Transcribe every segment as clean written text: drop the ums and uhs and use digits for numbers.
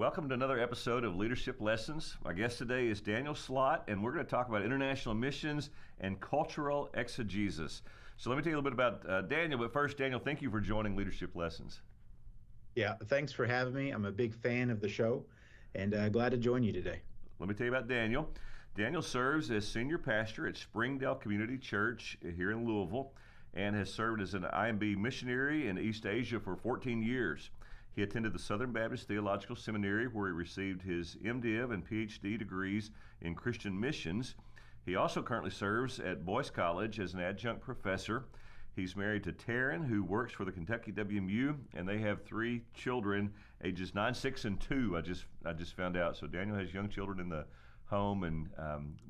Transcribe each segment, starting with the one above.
Welcome to another episode of Leadership Lessons. My guest today is Daniel Slott, and we're going to talk about international missions and cultural exegesis. So let me tell you a little bit about Daniel, but first, Daniel, thank you for joining Leadership Lessons. Yeah, thanks for having me. I'm a big fan of the show and glad to join you today. Let me tell you about Daniel. Daniel serves as senior pastor at Springdale Community Church here in Louisville and has served as an IMB missionary in East Asia for 14 years. He attended the Southern Baptist Theological Seminary, where he received his MDiv and PhD degrees in Christian missions. He also currently serves at Boyce College as an adjunct professor. He's married to Taryn, who works for the Kentucky WMU, and they have 3 children, ages 9, 6, and 2. I just found out. So Daniel has young children in the home, and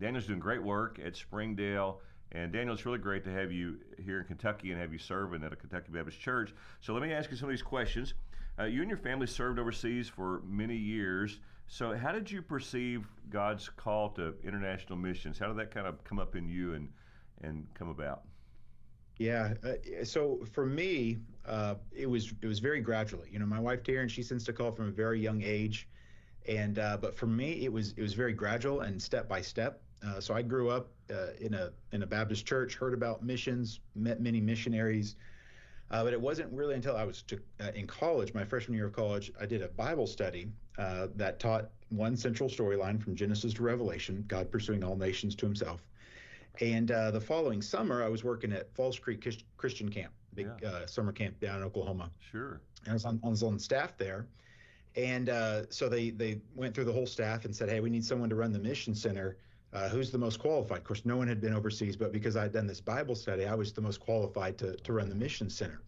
Daniel's doing great work at Springdale. And Daniel, it's really great to have you here in Kentucky and have you serving at a Kentucky Baptist church. So let me ask you some of these questions. You and your family served overseas for many years. So how did you perceive God's call to international missions? How did that kind of come up in you and come about? Yeah, so for me, it was very gradually. You know, my wife Taryn, she sensed a call from a very young age, and but for me, it was very gradual and step by step. So I grew up in a Baptist church, heard about missions, met many missionaries, but it wasn't really until I was in college, my freshman year of college, I did a Bible study that taught one central storyline from Genesis to Revelation, God pursuing all nations to himself. And the following summer, I was working at Falls Creek Christian Camp, big summer camp down in Oklahoma. Sure. And I was on staff there. And so they went through the whole staff and said, hey, we need someone to run the mission center. Who's the most qualified? Of course, no one had been overseas, but because I'd done this Bible study, I was the most qualified to run the mission center.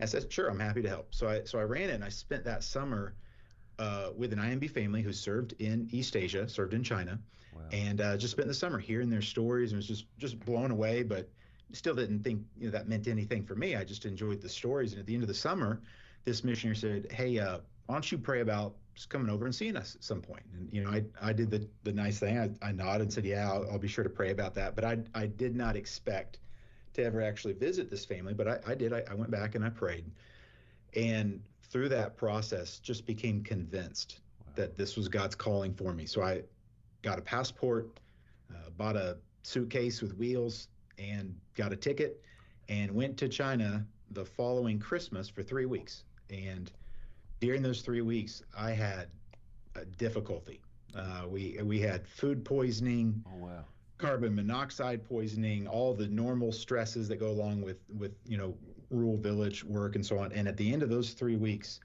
And I said, sure, I'm happy to help. So I ran it, and I spent that summer with an IMB family who served in East Asia, served in China, wow. And just spent the summer hearing their stories and was just blown away, but still didn't think that meant anything for me. I just enjoyed the stories. And at the end of the summer, this missionary said, hey, why don't you pray about just coming over and seeing us at some point? And, I did the nice thing. I nodded and said, yeah, I'll be sure to pray about that. But I did not expect to ever actually visit this family, but I did. I went back and I prayed. And through that process, just became convinced that this was God's calling for me. So I got a passport, bought a suitcase with wheels, and got a ticket, and went to China the following Christmas for 3 weeks. And during those 3 weeks, I had a difficulty. We had food poisoning. Oh, wow. Carbon monoxide poisoning, all the normal stresses that go along with rural village work and so on. And at the end of those 3 weeks,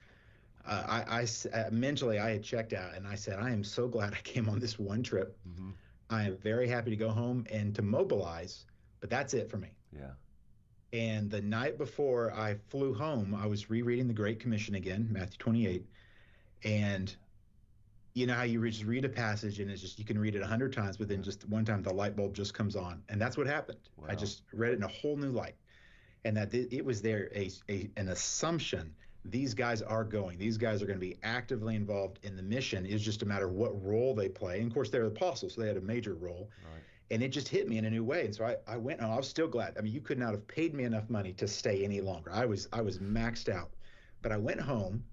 I mentally I had checked out, and I said, I am so glad I came on this one trip. Mm-hmm. I am very happy to go home and to mobilize, but that's it for me. Yeah. And the night before I flew home, I was rereading the Great Commission again, Matthew 28, and you know how you just read a passage and it's just, you can read it 100 times, but then just one time the light bulb just comes on. And that's what happened. Wow. I just read it in a whole new light. And that it was there an assumption, these guys are going. These guys are going to be actively involved in the mission. It's just a matter of what role they play. And of course, they're the apostles, so they had a major role. Right. And it just hit me in a new way. And so I went, and I was still glad. I mean, you could not have paid me enough money to stay any longer. I was maxed out. But I went home.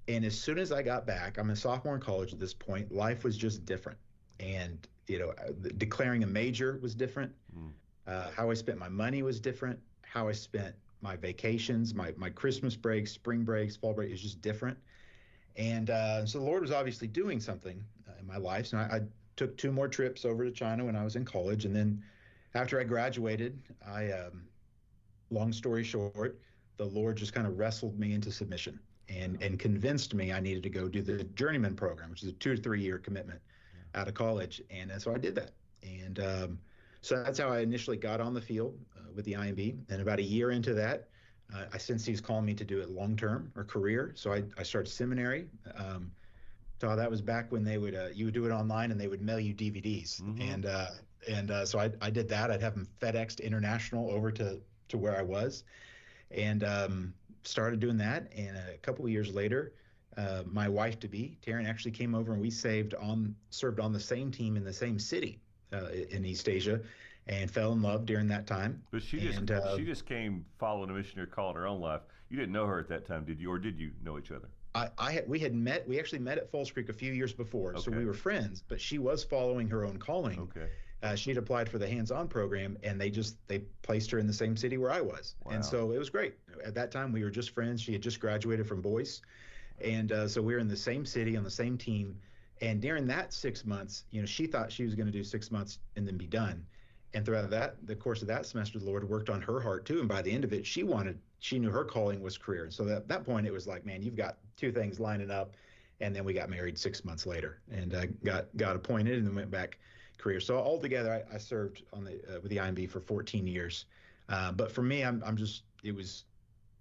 And as soon as I got back, I'm a sophomore in college at this point, life was just different. And, declaring a major was different. How I spent my money was different. How I spent my vacations, my Christmas breaks, spring breaks, fall break is just different. And so the Lord was obviously doing something in my life. So I took 2 more trips over to China when I was in college. And then after I graduated, long story short, the Lord just kind of wrestled me into submission. And convinced me I needed to go do the journeyman program, which is a 2 to 3 year commitment out of college. And so I did that. And so that's how I initially got on the field with the IMB. And about a year into that, I sensed he was calling me to do it long term or career. So I started seminary. So that was back when they would you would do it online and they would mail you DVDs. Mm-hmm. And so I did that. I'd have them FedExed international over to where I was. And started doing that, and a couple of years later, my wife-to-be, Taryn, actually came over, and we served on the same team in the same city in East Asia, and fell in love during that time. But she just came following a missionary call in her own life. You didn't know her at that time, did you, or did you know each other? we actually met at Falls Creek a few years before, so Okay. we were friends, but she was following her own calling. Okay. She had applied for the hands-on program, and they placed her in the same city where I was. And Wow. so it was great. At that time, we were just friends. She had just graduated from Boyce, and so we were in the same city on the same team. And during that 6 months, she thought she was going to do 6 months and then be done. And throughout the course of that semester, the Lord worked on her heart too. And by the end of it, she knew her calling was career. So at that point, it was like, man, you've got two things lining up. And then we got married 6 months later, and got appointed, and then went back career. So altogether, I served on with the IMB for 14 years. But for me,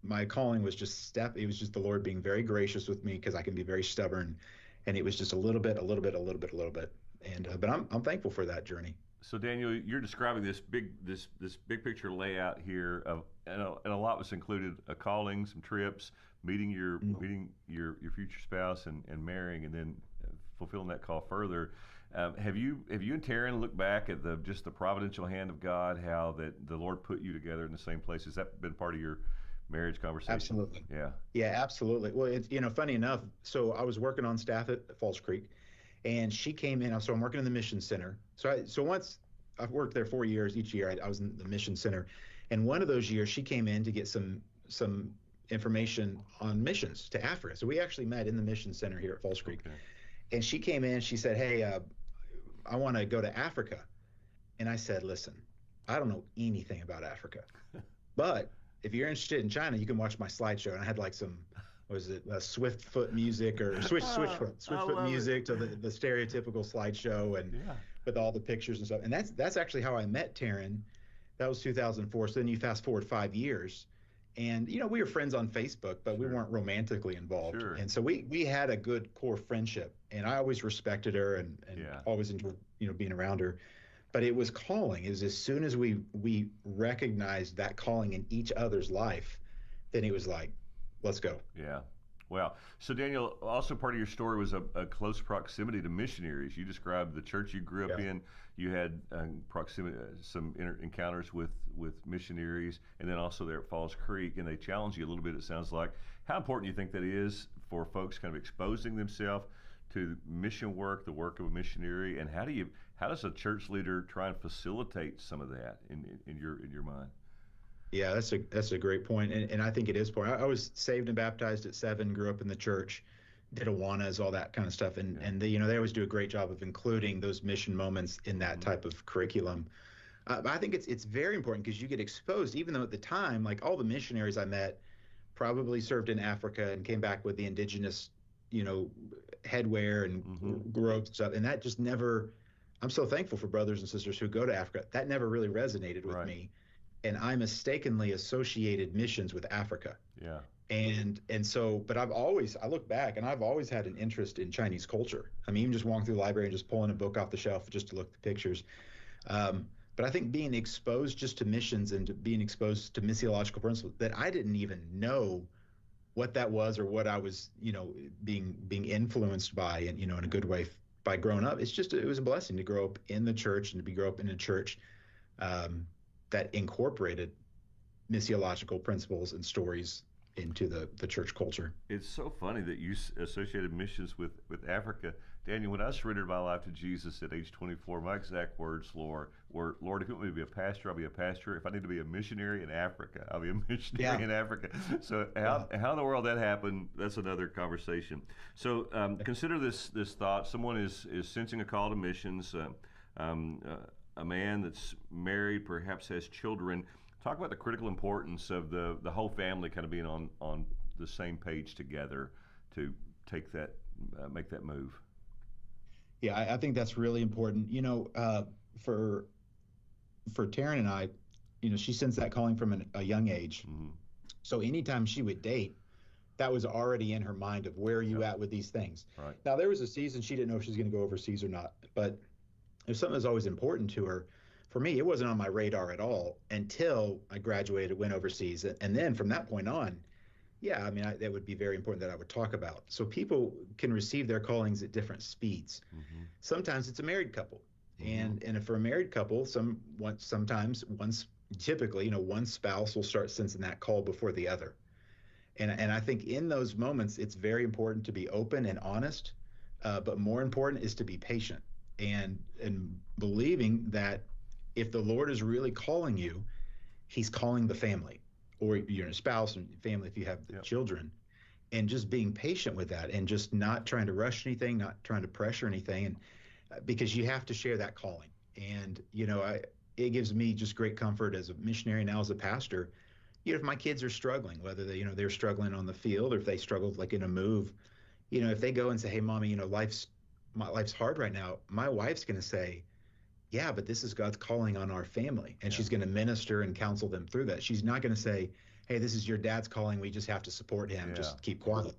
my calling was just it was just the Lord being very gracious with me, because I can be very stubborn, and it was just a little bit, a little bit, a little bit, a little bit. And but I'm thankful for that journey. So Daniel, you're describing this big picture layout here of, and a lot was included: a calling, some trips, meeting your future spouse, and marrying, and then fulfilling that call further. Have you and Taryn looked back at the providential hand of God, how that the Lord put you together in the same place? Has that been part of your marriage conversation? Absolutely. Yeah. Yeah, absolutely. Well, it's funny enough. So I was working on staff at Falls Creek, and she came in. So I'm working in the mission center. So once I've worked there 4 years. Each year I was in the mission center, and one of those years she came in to get some information on missions to Africa. So we actually met in the mission center here at Falls Creek. Okay. And she came in. She said, "Hey, I want to go to Africa." And I said, "Listen, I don't know anything about Africa, but if you're interested in China, you can watch my slideshow." And I had like some, was it Swift foot music or Switchfoot music to the stereotypical slideshow, and with all the pictures and stuff. And that's actually how I met Taryn. That was 2004. So then you fast forward 5 years, and we were friends on Facebook, but we weren't romantically involved. Sure. And so we had a good core friendship, and I always respected her and always enjoyed being around her. But it was calling. It was as soon as we recognized that calling in each other's life, then it was like, let's go. Yeah. Wow. So Daniel, also part of your story was a close proximity to missionaries. You described the church you grew up in. You had proximity, some encounters with missionaries, and then also there at Falls Creek, and they challenged you a little bit, it sounds like. How important do you think that is for folks kind of exposing themselves to mission work, the work of a missionary, and how does a church leader try and facilitate some of that in your mind? Yeah, that's a great point, and I think it is important. I was saved and baptized at 7, grew up in the church, did Awanas, all that kind of stuff, and they always do a great job of including those mission moments in that type of curriculum. But I think it's very important, because you get exposed, even though at the time, like all the missionaries I met probably served in Africa and came back with the indigenous, headwear and robes and stuff, and that just never. I'm so thankful for brothers and sisters who go to Africa. That never really resonated with me. And I mistakenly associated missions with Africa. Yeah. And so, but I look back, and I've always had an interest in Chinese culture. I mean, even just walking through the library and just pulling a book off the shelf just to look at the pictures. But I think being exposed just to missions and to being exposed to missiological principles that I didn't even know what that was, or what I was, being influenced by, and, in a good way by growing up. It was a blessing to grow up in the church, and to grow up in a church that incorporated missiological principles and stories into the church culture. It's so funny that you associated missions with Africa. Daniel, when I surrendered my life to Jesus at age 24, my exact words, Lord, if you want me to be a pastor, I'll be a pastor. If I need to be a missionary in Africa, I'll be a missionary in Africa. So how in the world that happened, that's another conversation. So consider this thought. Someone is sensing a call to missions. A man that's married, perhaps has children. Talk about the critical importance of the whole family kind of being on the same page together to make that move. Yeah, I think that's really important. For Taryn and I, she sensed that calling from a young age. Mm-hmm. So anytime she would date, that was already in her mind of, where are you at with these things? Right. Now, there was a season she didn't know if she was going to go overseas or not, but it was something that was always important to her. For me, it wasn't on my radar at all until I graduated, went overseas. And then from that point on, that would be very important that I would talk about. So people can receive their callings at different speeds. Mm-hmm. Sometimes it's a married couple. Mm-hmm. And for a married couple, typically, one spouse will start sensing that call before the other. And I think in those moments, it's very important to be open and honest, but more important is to be patient and believing that if the Lord is really calling you, He's calling the family or your spouse and family if you have the Yep. children, and just being patient with that and just not trying to rush anything, not trying to pressure anything, and because you have to share that calling. And it gives me just great comfort as a missionary now as a pastor. If my kids are struggling, whether they're struggling on the field or if they struggle like in a move, if they go and say, "Hey, mommy, life's hard right now," my wife's going to say, "Yeah, but this is God's calling on our family," and Yeah. she's going to minister and counsel them through that. She's not going to say, "Hey, this is your dad's calling. We just have to support him. Yeah. Just keep quiet."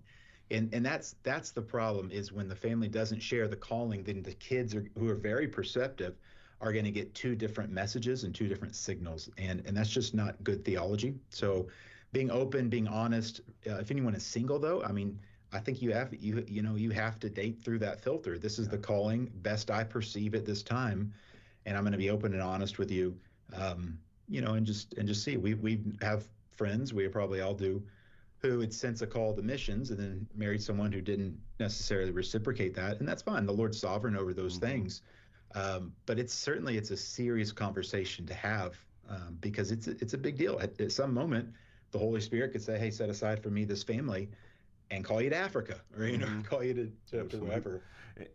And that's the problem is when the family doesn't share the calling, then the kids who are very perceptive are going to get two different messages and two different signals, and that's just not good theology. So, being open, being honest. If anyone is single, though, I mean, I think you have to date through that filter. This is Yeah. the calling, best I perceive at this time, and I'm going to be open and honest with you. And just see. We have friends. We probably all do who would sense a call to missions and then married someone who didn't necessarily reciprocate that, and that's fine. The Lord's sovereign over those things, but it's a serious conversation to have, because it's a big deal. At some moment, the Holy Spirit could say, "Hey, set aside for me this family," and call you to Africa, or call you to Absolutely. wherever.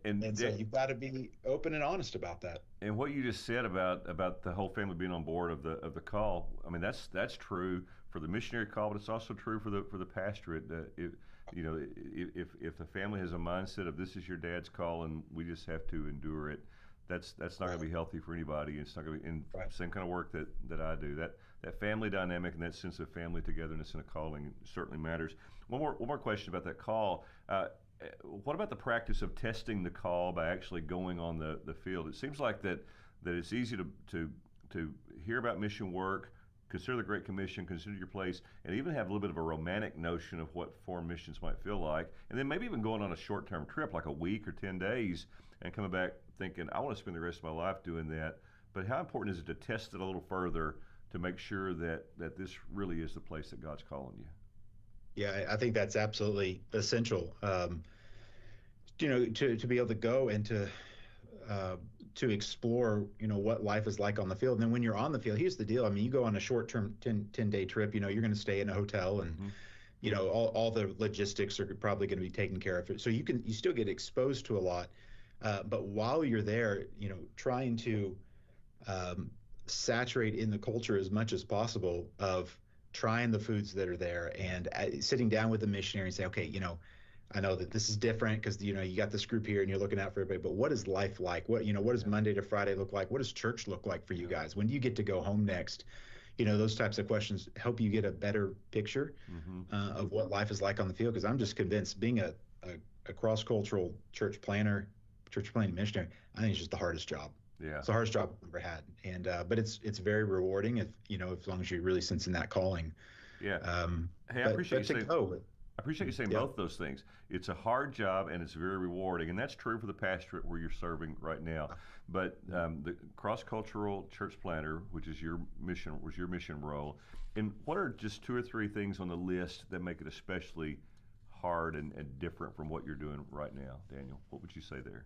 And And so you've got to be open and honest about that. and what you just said about the whole family being on board of the call, I mean that's true for the missionary call, but it's also true for the pastorate. If the family has a mindset of this is your dad's call and we just have to endure it, that's not going to be healthy for anybody. It's not going to be in Right. the same kind of work that I do. That family dynamic and that sense of family togetherness and a calling certainly matters. One more question about that call. What about the practice of testing the call by actually going on the field? It seems like that it's easy to hear about mission work, consider the Great Commission, consider your place, and even have a little bit of a romantic notion of what foreign missions might feel like, and then maybe even going on a short-term trip like a week or 10 days and coming back thinking, I want to spend the rest of my life doing that. But how important is it to test it a little further to make sure that this really is the place that God's calling you? Yeah, I think that's absolutely essential. To be able to go and uh, to explore, what life is like on the field. And then when you're on the field, here's the deal. I mean, you go on a short-term 10-day trip, you're going to stay in a hotel and, all the logistics are probably going to be taken care of. So you still get exposed to a lot. But while you're there, trying to saturate in the culture as much as possible of trying the foods that are there and sitting down with the missionary and say, okay, I know that this is different because you got this group here and you're looking out for everybody, but what is life like? What does Monday to Friday look like? What does church look like for you guys? When do you get to go home next? Those types of questions help you get a better picture of what life is like on the field. Because I'm just convinced being a cross-cultural church planning missionary, I think it's just the hardest job. Yeah. It's the hardest job I've ever had, and but it's very rewarding if as long as you're really sensing that calling. Yeah. Hey, I appreciate you saying Yeah. both those things. It's a hard job and it's very rewarding, and that's true for the pastorate where you're serving right now. But the cross-cultural church planter, which is your mission role. And what are just two or three things on the list that make it especially hard and different from what you're doing right now, Daniel? What would you say there?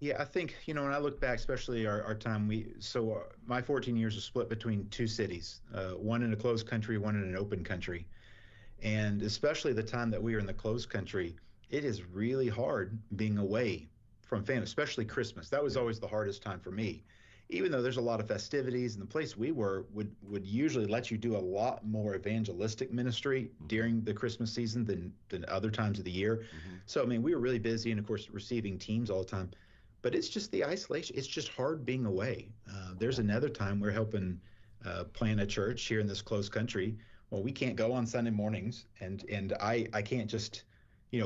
Yeah, I think, when I look back, especially our time, my 14 years are split between two cities, one in a closed country, one in an open country. And especially the time that we were in the closed country, it is really hard being away from family, especially Christmas. That was always the hardest time for me. Even though there's a lot of festivities and the place we were would usually let you do a lot more evangelistic ministry during the Christmas season than other times of the year. So, I mean, we were really busy and, of course, receiving teams all the time. But it's just the isolation. It's just hard being away. There's another time we're helping plan a church here in this closed country. Well, we can't go on Sunday mornings, and I can't just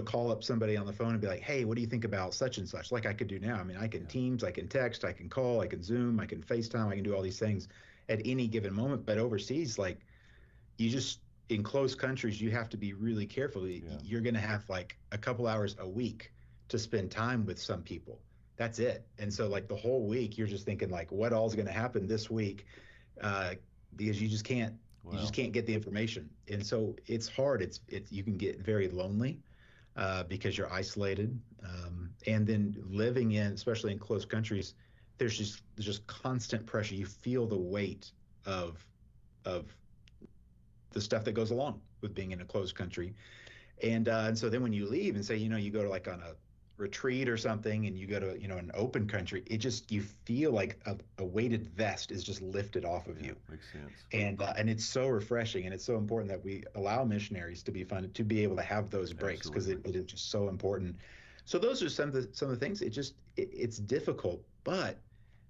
call up somebody on the phone and be like, hey, what do you think about such and such? Like I could do now. I mean, I can Teams, I can text, I can call, I can Zoom, I can FaceTime, I can do all these things at any given moment. But overseas, like in closed countries, you have to be really careful. You're going to have like a couple hours a week to spend time with some people. That's it. And so like the whole week, you're just thinking like, what all is going to happen this week? Because you just can't You Wow. just can't get the information, and so it's hard. It's you can get very lonely because you're isolated, and then living in, especially in close countries, there's just constant pressure. You feel the weight of of the stuff that goes along with being in a closed country. And so then when you leave and say, you go to like on a retreat or something and you go to, an open country, it just, you feel like a weighted vest is just lifted off of Yeah, you. makes sense. And it's so refreshing, and it's so important that we allow missionaries to be funded to be able to have those breaks, because Absolutely. it is just so important. So those are some of the things. It's difficult, but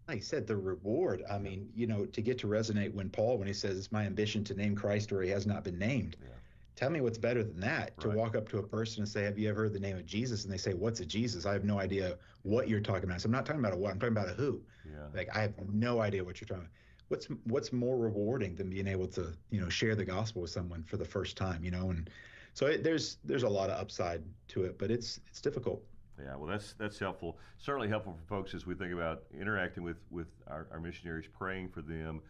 like you said, the reward. I Yeah. mean, to get to resonate when he says it's my ambition to name Christ where he has not been named. Yeah. Tell me what's better than that, to Right. walk up to a person and say, have you ever heard the name of Jesus? And they say, what's a Jesus? I have no idea what you're talking about. So I'm not talking about a what, I'm talking about a who. Yeah. Like, I have no idea what you're talking about. What's more rewarding than being able to, share the gospel with someone for the first time, and so there's a lot of upside to it, but it's difficult. Yeah, well, that's helpful. Certainly helpful for folks as we think about interacting with our missionaries, praying for them,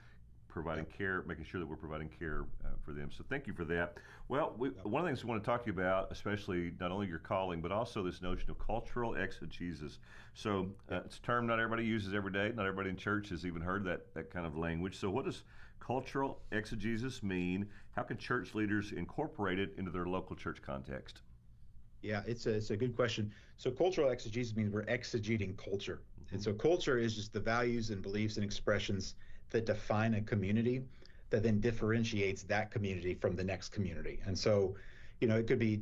providing Yep. care, making sure that we're providing care for them. So thank you for that. Well, Yep. one of the things we want to talk to you about, especially not only your calling, but also this notion of cultural exegesis. So Yep. it's a term not everybody uses every day. Not everybody in church has even heard that kind of language. So what does cultural exegesis mean? How can church leaders incorporate it into their local church context? Yeah, it's a good question. So cultural exegesis means we're exegeting culture. Hmm. And so culture is just the values and beliefs and expressions that define a community, that then differentiates that community from the next community. And so, it could be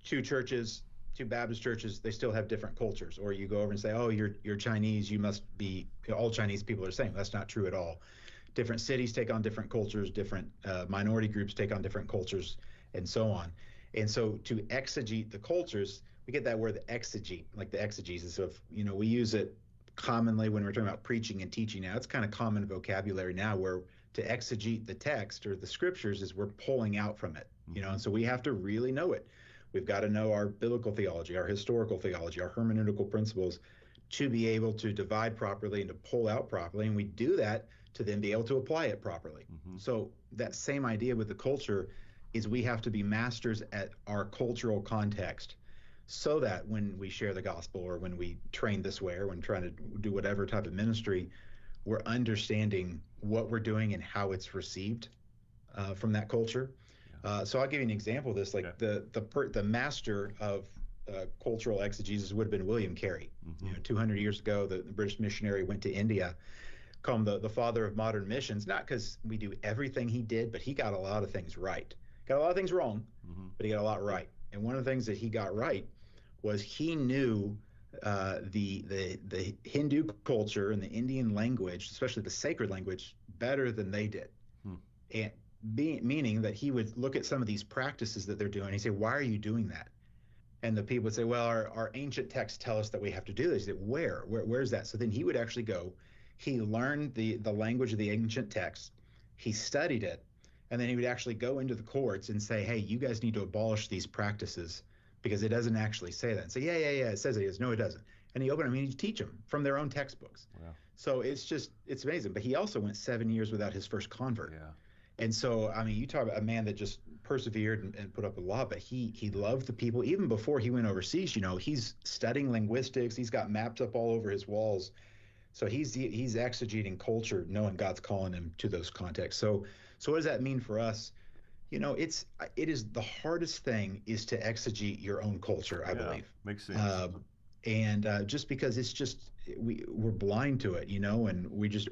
two churches, two Baptist churches, they still have different cultures. Or you go over and say, oh, you're Chinese, you must be, all Chinese people are the same. That's not true at all. Different cities take on different cultures, different minority groups take on different cultures, and so on. And so to exegete the cultures, we get that word exegete, like the exegesis of, we use it commonly when we're talking about preaching and teaching now. It's kind of common vocabulary now, where to exegete the text or the scriptures is we're pulling out from it, Hmm. and so we have to really know it. We've got to know our biblical theology, our historical theology, our hermeneutical principles, to be able to divide properly and to pull out properly. And we do that to then be able to apply it properly. Hmm. So that same idea with the culture is we have to be masters at our cultural context, so that when we share the gospel, or when we train this way, or when trying to do whatever type of ministry, we're understanding what we're doing and how it's received from that culture. Yeah. So I'll give you an example of this. Okay. Like the master of cultural exegesis would have been William Carey. Hmm. 200 years ago, the British missionary went to India, called him the father of modern missions, not because we do everything he did, but he got a lot of things right. Got a lot of things wrong, Hmm. but he got a lot right. And one of the things that he got right was he knew the Hindu culture and the Indian language, especially the sacred language, better than they did. Hmm. And meaning that he would look at some of these practices that they're doing. He'd say, "Why are you doing that?" And the people would say, "Well, our ancient texts tell us that we have to do this." He said, Where's that? So then he would actually go. He learned the language of the ancient texts. He studied it, and then he would actually go into the courts and say, "Hey, you guys need to abolish these practices because it doesn't actually say that." And say, "Yeah, it says it is." No, it doesn't. And he opened them and he'd teach them from their own textbooks. Wow. So it's amazing. But he also went 7 years without his first convert. Yeah. And so, I mean, you talk about a man that just persevered and put up with a lot, but he loved the people even before he went overseas. He's studying linguistics. He's got maps up all over his walls. So he's exegeting culture, knowing God's calling him to those contexts. So what does that mean for us? It is the hardest thing is to exegete your own culture, I Yeah. believe. Makes sense. And just because we're blind to it, and we just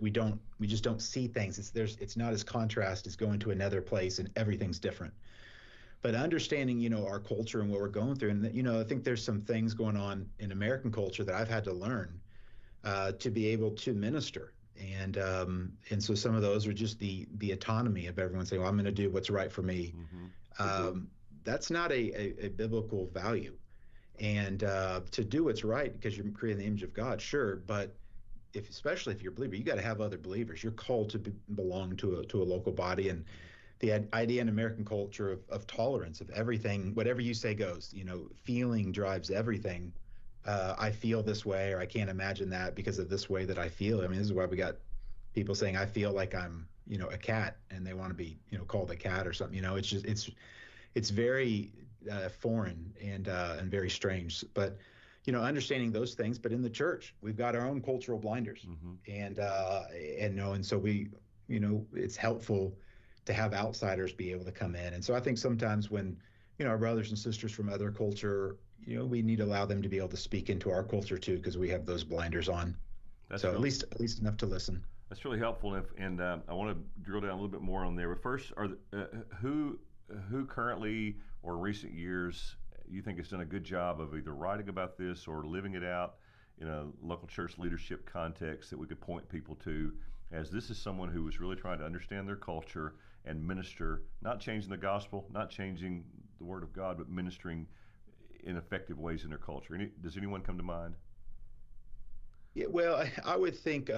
don't see things. It's not as contrast as going to another place and everything's different. But understanding, our culture and what we're going through, and I think there's some things going on in American culture that I've had to learn to be able to minister. And so some of those are just the autonomy of everyone saying, "Well, I'm going to do what's right for me." Hmm. That's not a biblical value. And to do what's right because you're created in the image of God, sure, but especially if you're a believer, you got to have other believers. You're called to belong to a local body, and the idea in American culture of tolerance, of everything, whatever you say goes. Feeling drives everything. I feel this way, or I can't imagine that because of this way that I feel. I mean, this is why we got people saying, "I feel like I'm, a cat and they want to be, called a cat or something. It's just it's very foreign and very strange. But understanding those things. But in the church, we've got our own cultural blinders, and so it's helpful to have outsiders be able to come in. And so I think sometimes when our brothers and sisters from other culture, we need to allow them to be able to speak into our culture too, because we have those blinders on. That's so really, at least enough to listen. That's really helpful, and I want to drill down a little bit more on there. But first, who currently or recent years you think has done a good job of either writing about this or living it out in a local church leadership context that we could point people to, as this is someone who was really trying to understand their culture and minister, not changing the gospel, not changing the word of God, but ministering in effective ways in their culture. Does anyone come to mind? Yeah, well, I would think,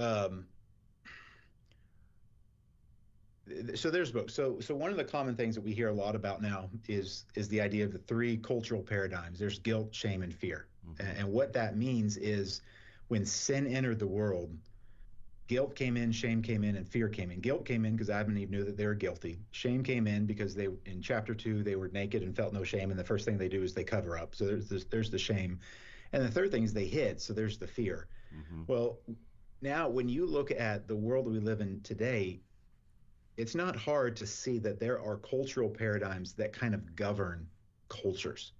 so there's books. So one of the common things that we hear a lot about now is the idea of the three cultural paradigms. There's guilt, shame, and fear. And what that means is when sin entered the world, guilt came in, shame came in, and fear came in. Guilt came in because Adam and Eve knew that they were guilty. Shame came in because in chapter 2, they were naked and felt no shame, and the first thing they do is they cover up. So there's the shame. And the third thing is they hid, so there's the fear. Well, now when you look at the world we live in today, it's not hard to see that there are cultural paradigms that kind of govern cultures.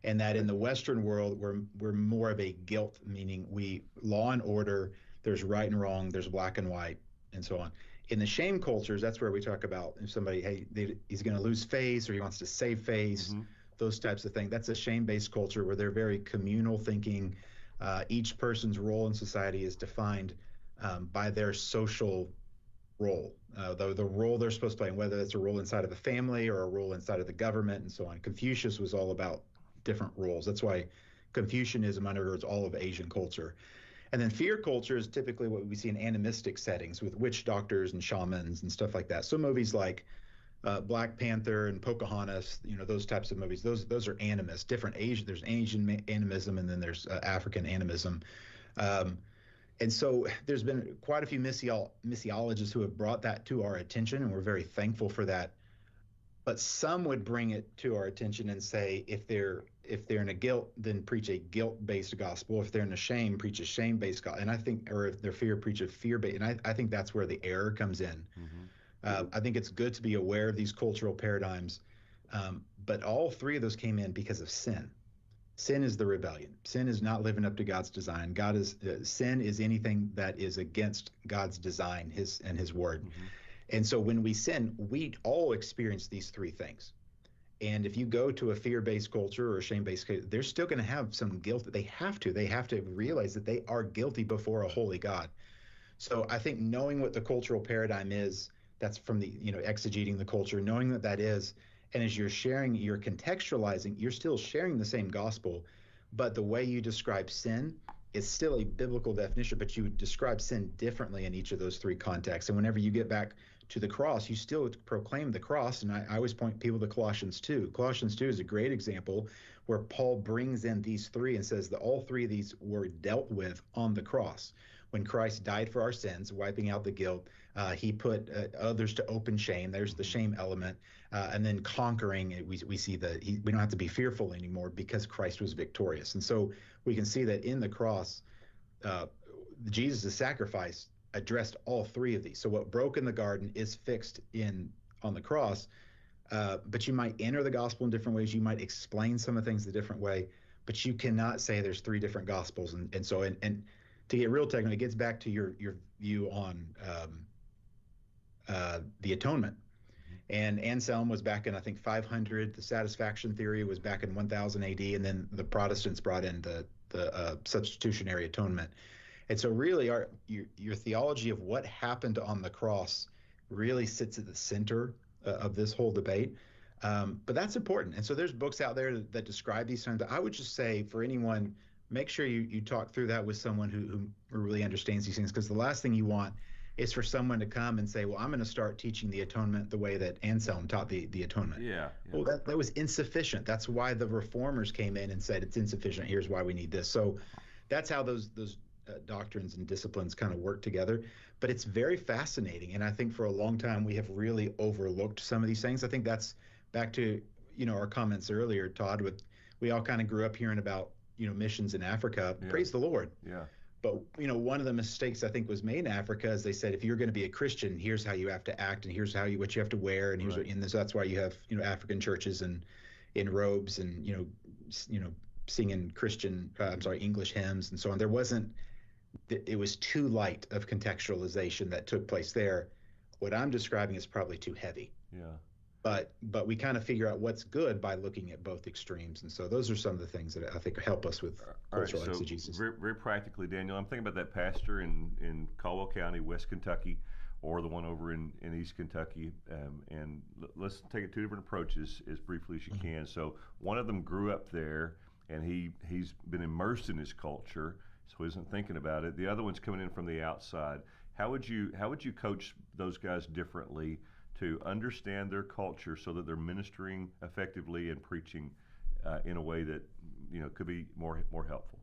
And that in the Western world, we're more of a guilt, meaning law and order, there's right and wrong, there's black and white, and so on. In the shame cultures, that's where we talk about if somebody, hey, he's going to lose face or he wants to save face, those types of things. That's a shame-based culture where they're very communal thinking. Each person's role in society is defined by their social role, the role they're supposed to play, and whether it's a role inside of a family or a role inside of the government and so on. Confucius was all about different roles. That's why Confucianism undergirds all of Asian culture. And then fear culture is typically what we see in animistic settings with witch doctors and shamans and stuff like that. So movies like Black Panther and Pocahontas, those types of movies, those are animist, different Asian. There's Asian animism and then there's African animism. And so there's been quite a few missiologists who have brought that to our attention, and we're very thankful for that. But some would bring it to our attention and say, if they're in a guilt, then preach a guilt-based gospel. If they're in a shame, preach a shame-based gospel. And I think, or if they're fear, preach a fear-based. And I think that's where the error comes in. I think it's good to be aware of these cultural paradigms, but all three of those came in because of sin. Sin is the rebellion. Sin is not living up to God's design. Sin is anything that is against God's design, His word. And so when we sin, we all experience these three things. And if you go to a fear-based culture or a shame-based culture, they're still going to have some guilt. They have to realize that they are guilty before a holy God. So I think knowing what the cultural paradigm is, that's from the, exegeting the culture, knowing that is, and as you're sharing, you're contextualizing, you're still sharing the same gospel, but the way you describe sin is still a biblical definition, but you describe sin differently in each of those three contexts. And whenever you get back to the cross, you still proclaim the cross. And I always point people to Colossians 2. Colossians 2 is a great example where Paul brings in these three and says that all three of these were dealt with on the cross. When Christ died for our sins, wiping out the guilt, he put others to open shame. There's the shame element. And then conquering it, we see that we don't have to be fearful anymore because Christ was victorious. And so we can see that in the cross, Jesus' sacrifice addressed all three of these. So what broke in the garden is fixed on the cross, but you might enter the gospel in different ways. You might explain some of the things a different way, but you cannot say there's three different gospels. And so to get real technical, it gets back to your view on the atonement. And Anselm was back in, I think, 500. The satisfaction theory was back in 1000 AD, and then the Protestants brought in the substitutionary atonement. And so really your theology of what happened on the cross really sits at the center of this whole debate. But that's important. And so there's books out there that describe these things. I would just say for anyone, make sure you talk through that with someone who really understands these things, because the last thing you want is for someone to come and say, well, I'm going to start teaching the atonement the way that Anselm taught the atonement. Yeah. Well, that was insufficient. That's why the reformers came in and said it's insufficient. Here's why we need this. So that's how those doctrines and disciplines kind of work together. But it's very fascinating, and I think for a long time we have really overlooked some of these things. I think that's back to our comments earlier, Todd. With we all kind of grew up hearing about missions in Africa. Yeah. Praise the Lord. Yeah. But one of the mistakes I think was made in Africa is they said if you're going to be a Christian, here's how you have to act, and here's what you have to wear, and here's Right. and that's why you have African churches and in robes and singing Christian I'm sorry English hymns and so on. There wasn't it was too light of contextualization that took place there. What I'm describing is probably too heavy. Yeah. But we kind of figure out what's good by looking at both extremes, and so those are some of the things that I think help us with cultural exegesis. Very, very practically, Daniel, I'm thinking about that pastor in Caldwell County, West Kentucky, or the one over in East Kentucky, and let's take it two different approaches as briefly as you can. So one of them grew up there, and he's been immersed in his culture, so he isn't thinking about it. The other one's coming in from the outside. How would you coach those guys differently to understand their culture so that they're ministering effectively and preaching in a way that could be more helpful?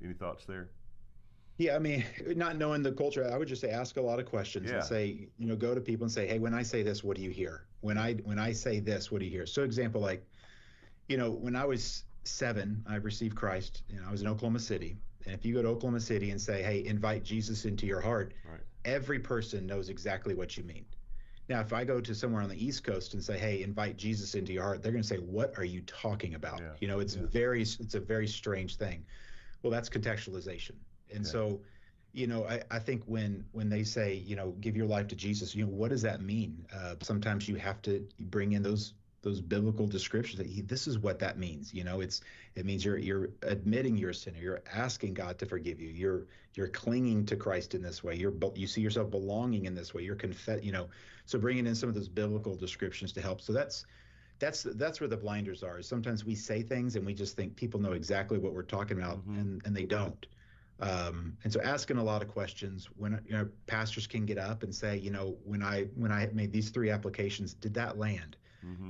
Any thoughts there? Yeah, I mean, not knowing the culture, I would just say ask a lot of questions and say, go to people and say, hey, when I say this, what do you hear? When I say this, what do you hear? So example, like, when I was 7, I received Christ, and I was in Oklahoma City. And if you go to Oklahoma City and say, hey, invite Jesus into your heart, right, every person knows exactly what you mean. Now, if I go to somewhere on the East Coast and say, hey, invite Jesus into your heart, they're going to say, what are you talking about? Yeah. It's a very strange thing. Well, that's contextualization. And so, I think when they say, give your life to Jesus, what does that mean? Sometimes you have to bring in those biblical descriptions that this is what that means. It means you're admitting you're a sinner. You're asking God to forgive you. You're clinging to Christ in this way. You see yourself belonging in this way. You're so bringing in some of those biblical descriptions to help. So that's where the blinders are. Sometimes we say things and we just think people know exactly what we're talking about, and they don't. And so asking a lot of questions. When pastors can get up and say, when I made these 3 applications, did that land?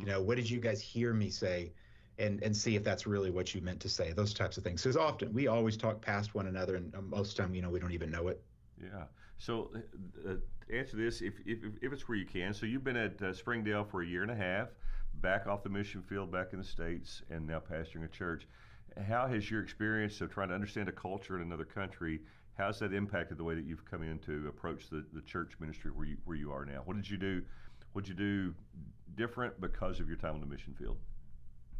What did you guys hear me say? And see if that's really what you meant to say. Those types of things. Because we always talk past one another, and most of the time, we don't even know it. Yeah. So answer this if it's where you can. So you've been at Springdale for a year and a half, back off the mission field, back in the States, and now pastoring a church. How has your experience of trying to understand a culture in another country, how's that impacted the way that you've come in to approach the church ministry where you are now? What did you do different because of your time on the mission field?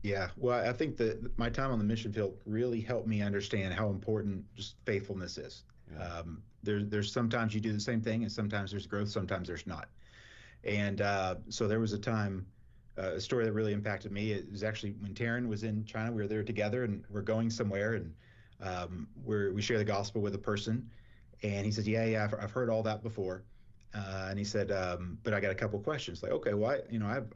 Yeah, well, I think that my time on the mission field really helped me understand how important just faithfulness is. Yeah. There's sometimes you do the same thing, and sometimes there's growth, sometimes there's not. And so there was a time, a story that really impacted me. It was actually when Taryn was in China. We were there together, and we're going somewhere, and we share the gospel with a person, and he said, "Yeah, I've heard all that before." And he said, but I got a couple questions. Like, okay, well,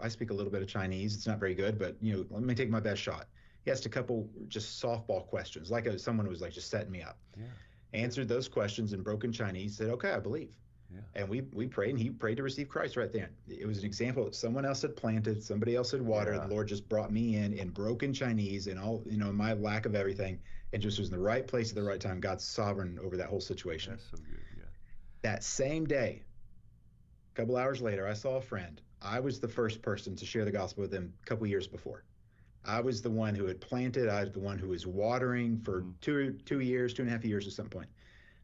I speak a little bit of Chinese. It's not very good, but let me take my best shot. He asked a couple just softball questions, like someone who was like just setting me up. Yeah. Answered those questions in broken Chinese. Said, okay, I believe. Yeah. And we prayed, and he prayed to receive Christ right then. It was an example that someone else had planted, somebody else had watered, and the Lord just brought me in broken Chinese and all, my lack of everything, and just was in the right place at the right time. God's sovereign over that whole situation. That's so good. Yeah. That same day, a couple hours later, I saw a friend. I was the first person to share the gospel with him a couple years before. I was the one who had planted. I was the one who was watering for 2.5 years at some point.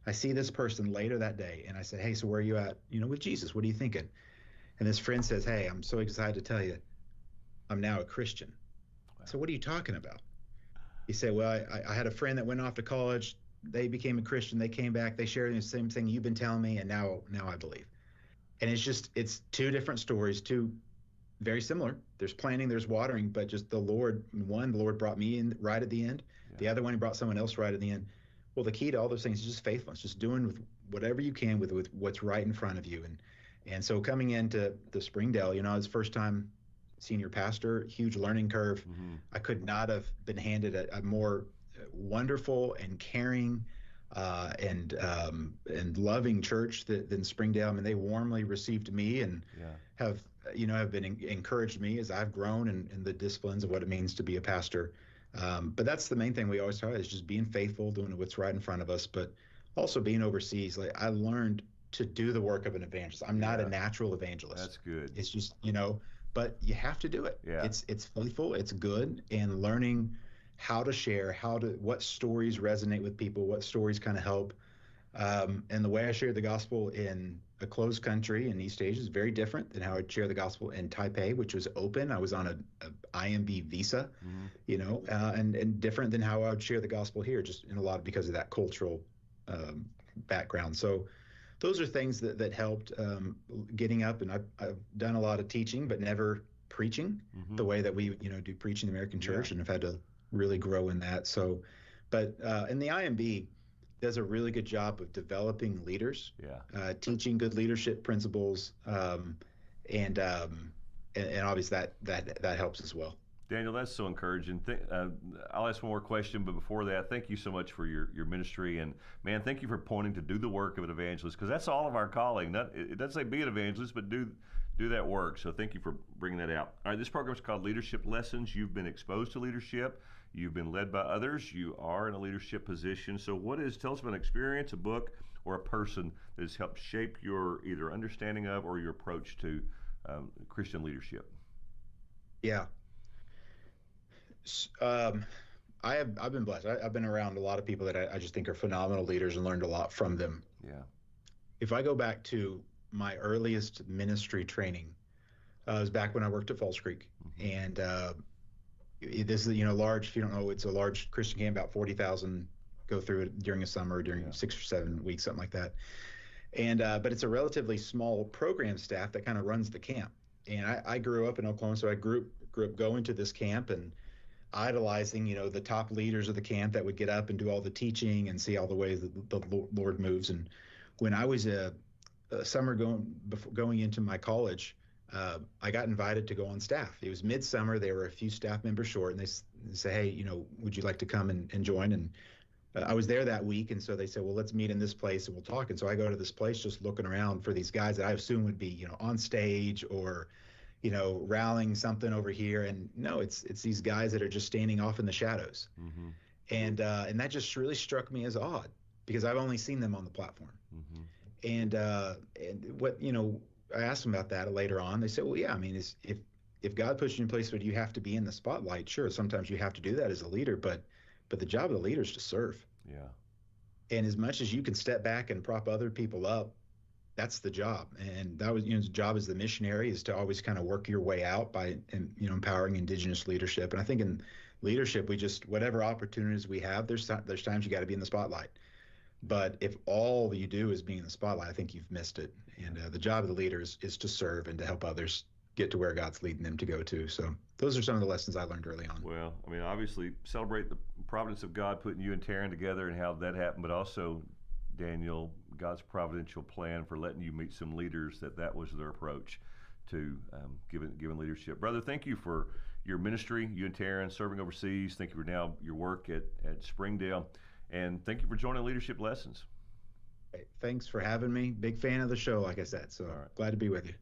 I see this person later that day, and I said, hey, so where are you at, with Jesus? What are you thinking? And this friend says, hey, I'm so excited to tell you, I'm now a Christian. Wow. So what are you talking about? He said, well, I had a friend that went off to college. They became a Christian. They came back. They shared the same thing you've been telling me, and now I believe. And it's 2 different stories, 2 very similar. There's planting, there's watering, but just the Lord brought me in right at the end. Yeah. The other one, he brought someone else right at the end. Well, the key to all those things is just faithfulness, just doing with whatever you can with what's right in front of you. And so coming into the Springdale, I was first time senior pastor, huge learning curve. Mm-hmm. I could not have been handed a more wonderful and caring and loving church than Springdale. I mean, they warmly received me and have been encouraged me as I've grown in the disciplines of what it means to be a pastor. But that's the main thing we always try is just being faithful, doing what's right in front of us, but also being overseas, like I learned to do the work of an evangelist. I'm not a Yeah, natural evangelist. that's good. It's just, but you have to do it. Yeah, It's faithful, it's good, and learning how to share, what stories resonate with people, what stories kind of help. And the way I share the gospel in a closed country in East Asia is very different than how I'd share the gospel in Taipei, which was open. I was on a IMB visa, hmm and different than how I would share the gospel here, just in a lot because of that cultural um, background. So those are things that helped getting up. And I've done a lot of teaching, but never preaching hmm the way that we, do preach in the American yeah, church, and have had to really grow in that. So, but in the IMB does a really good job of developing leaders, yeah. teaching good leadership principles, and, um, and obviously that helps as well. Daniel, that's so encouraging. I'll ask one more question, but before that, thank you so much for your ministry. And man, thank you for pointing to do the work of an evangelist, because that's all of our calling. It doesn't say be an evangelist, but do that work. So thank you for bringing that out. All right, this program is called Leadership Lessons. You've been exposed to leadership. You've been led by others. You are in a leadership position. So tell us about an experience, a book, or a person that has helped shape your either understanding of or your approach to Christian leadership. Yeah. Um, I've been blessed. I've been around a lot of people that I just think are phenomenal leaders and learned a lot from them. Yeah. If I go back to my earliest ministry training, it was back when I worked at Falls Creek, hmm and this is large. If you don't know, it's a large Christian camp. About 40,000 go through it during a summer, during Yeah. 6 or 7 weeks, something like that. And but it's a relatively small program staff that kind of runs the camp. And I grew up in Oklahoma, so I grew up going to this camp and idolizing, the top leaders of the camp that would get up and do all the teaching and see all the ways that the Lord moves. And when I was a summer going into my college, I got invited to go on staff. It was midsummer. There were a few staff members short, and they say, "Hey, would you like to come and join?" And I was there that week, and so they said, "Well, let's meet in this place and we'll talk." And so I go to this place, just looking around for these guys that I assume would be, on stage or rallying something over here. And no, it's these guys that are just standing off in the shadows. hmm And that just really struck me as odd, because I've only seen them on the platform. hmm And what, I asked them about that later on. They said, "Well, yeah, I mean, if God puts you in a place where you have to be in the spotlight, sure, sometimes you have to do that as a leader, but the job of the leader is to serve. Yeah. And as much as you can step back and prop other people up, that's the job." And that was, the job as the missionary is to always kind of work your way out by, empowering indigenous leadership. And I think in leadership, we just, whatever opportunities we have, there's times you got to be in the spotlight. But if all you do is being in the spotlight, I think you've missed it. And the job of the leader is to serve and to help others get to where God's leading them to go to. So those are some of the lessons I learned early on. Well, I mean, obviously, celebrate the providence of God putting you and Taryn together and how that happened, but also, Daniel, God's providential plan for letting you meet some leaders that was their approach to giving leadership. Brother, thank you for your ministry, you and Taryn serving overseas. Thank you for now your work at Springdale, and thank you for joining Leadership Lessons. Thanks for having me. Big fan of the show, like I said. So All right. glad to be with you.